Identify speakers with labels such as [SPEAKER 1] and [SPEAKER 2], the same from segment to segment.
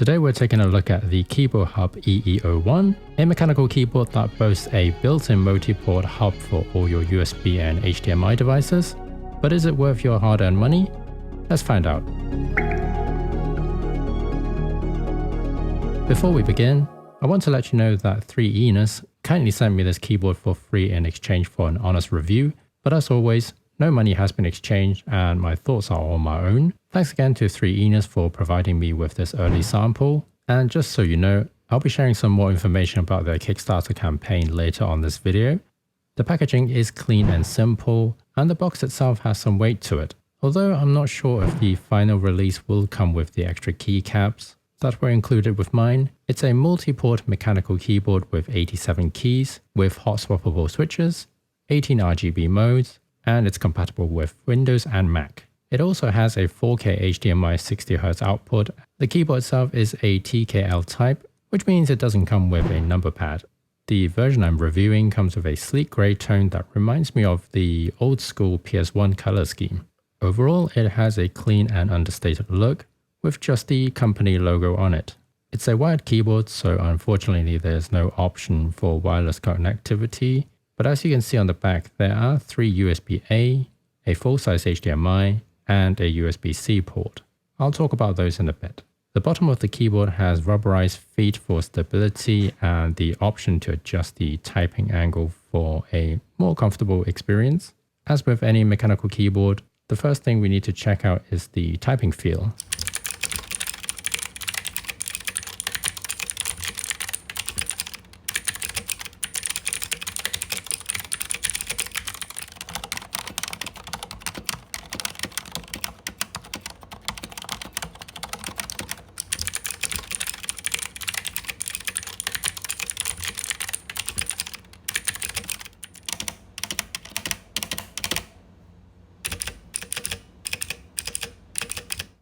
[SPEAKER 1] Today we're taking a look at the KEBOHUB EE01, a mechanical keyboard that boasts a built-in multi-port hub for all your USB and HDMI devices. But is it worth your hard-earned money? Let's find out. Before we begin, I want to let you know that 3inus kindly sent me this keyboard for free in exchange for an honest review, but as always, no money has been exchanged and my thoughts are all my own. Thanks again to 3inus for providing me with this early sample, and just so you know, I'll be sharing some more information about their Kickstarter campaign later on this video. The packaging is clean and simple, and the box itself has some weight to it, although I'm not sure if the final release will come with the extra keycaps that were included with mine. It's a multi-port mechanical keyboard with 87 keys, with hot swappable switches, 18 RGB modes, and it's compatible with Windows and Mac. It also has a 4K HDMI 60Hz output. The keyboard itself is a TKL type, which means it doesn't come with a number pad. The version I'm reviewing comes with a sleek grey tone that reminds me of the old school PS1 color scheme. Overall, it has a clean and understated look, with just the company logo on it. It's a wired keyboard, so unfortunately there's no option for wireless connectivity, but as you can see on the back, there are 3 USB-A, a full-size HDMI, and a USB-C port. I'll talk about those in a bit. The bottom of the keyboard has rubberized feet for stability and the option to adjust the typing angle for a more comfortable experience. As with any mechanical keyboard, the first thing we need to check out is the typing feel.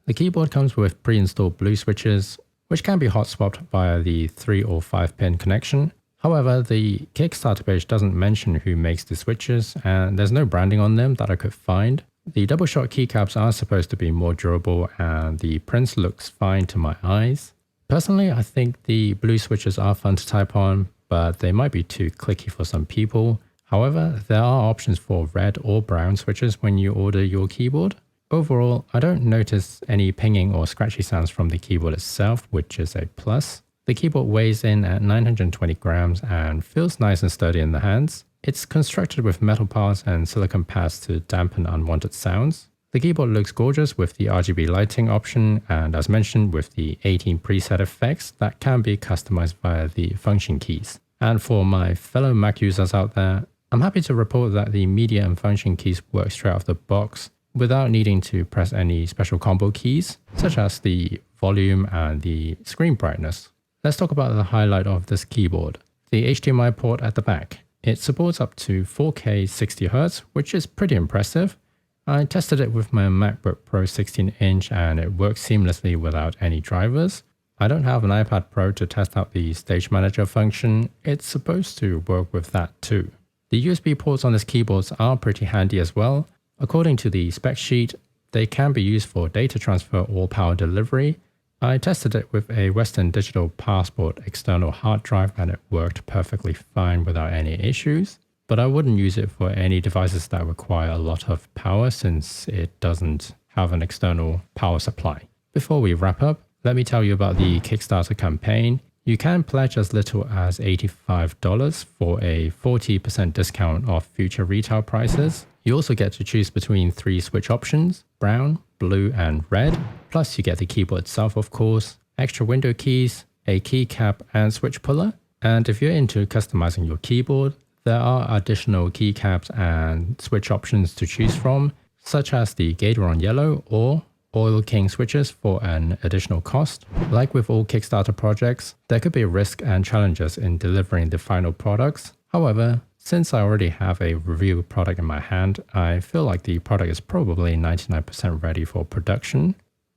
[SPEAKER 1] The keyboard comes with pre-installed blue switches, which can be hot swapped via the 3 or 5 pin connection. However, the Kickstarter page doesn't mention who makes the switches, and there's no branding on them that I could find. The double shot keycaps are supposed to be more durable, and the print looks fine to my eyes. Personally, I think the blue switches are fun to type on, but they might be too clicky for some people. However, there are options for red or brown switches when you order your keyboard. Overall, I don't notice any pinging or scratchy sounds from the keyboard itself, which is a plus. The keyboard weighs in at 920 grams and feels nice and sturdy in the hands. It's constructed with metal parts and silicone pads to dampen unwanted sounds. The keyboard looks gorgeous with the RGB lighting option and, as mentioned, with the 18 preset effects that can be customized via the function keys. And for my fellow Mac users out there, I'm happy to report that the media and function keys work straight out of the box, without needing to press any special combo keys, such as the volume and the screen brightness. Let's talk about the highlight of this keyboard, the HDMI port at the back. It supports up to 4K 60Hz, which is pretty impressive. I tested it with my MacBook Pro 16-inch and it works seamlessly without any drivers. I don't have an iPad Pro to test out the Stage Manager function. It's supposed to work with that too. The USB ports on this keyboard are pretty handy as well. According to the spec sheet, they can be used for data transfer or power delivery. I tested it with a Western Digital Passport external hard drive and it worked perfectly fine without any issues. But I wouldn't use it for any devices that require a lot of power since it doesn't have an external power supply. Before we wrap up, let me tell you about the Kickstarter campaign. You can pledge as little as $85 for a 40% discount off future retail prices. You also get to choose between 3 switch options, brown, blue and red. Plus you get the keyboard itself of course, extra window keys, a keycap and switch puller. And if you're into customizing your keyboard, there are additional keycaps and switch options to choose from, such as the Gateron Yellow or Oil King switches for an additional cost. Like with all Kickstarter projects, there could be risk and challenges in delivering the final products. However, since I already have a review product in my hand, I feel like the product is probably 99% ready for production.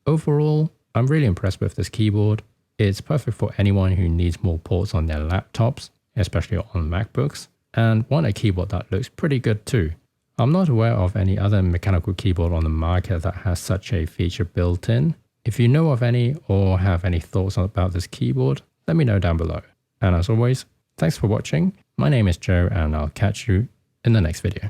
[SPEAKER 1] Overall, I'm really impressed with this keyboard. It's perfect for anyone who needs more ports on their laptops, especially on MacBooks, and want a keyboard that looks pretty good too. I'm not aware of any other mechanical keyboard on the market that has such a feature built in. If you know of any or have any thoughts about this keyboard, let me know down below. And as always, thanks for watching. My name is Joe and I'll catch you in the next video.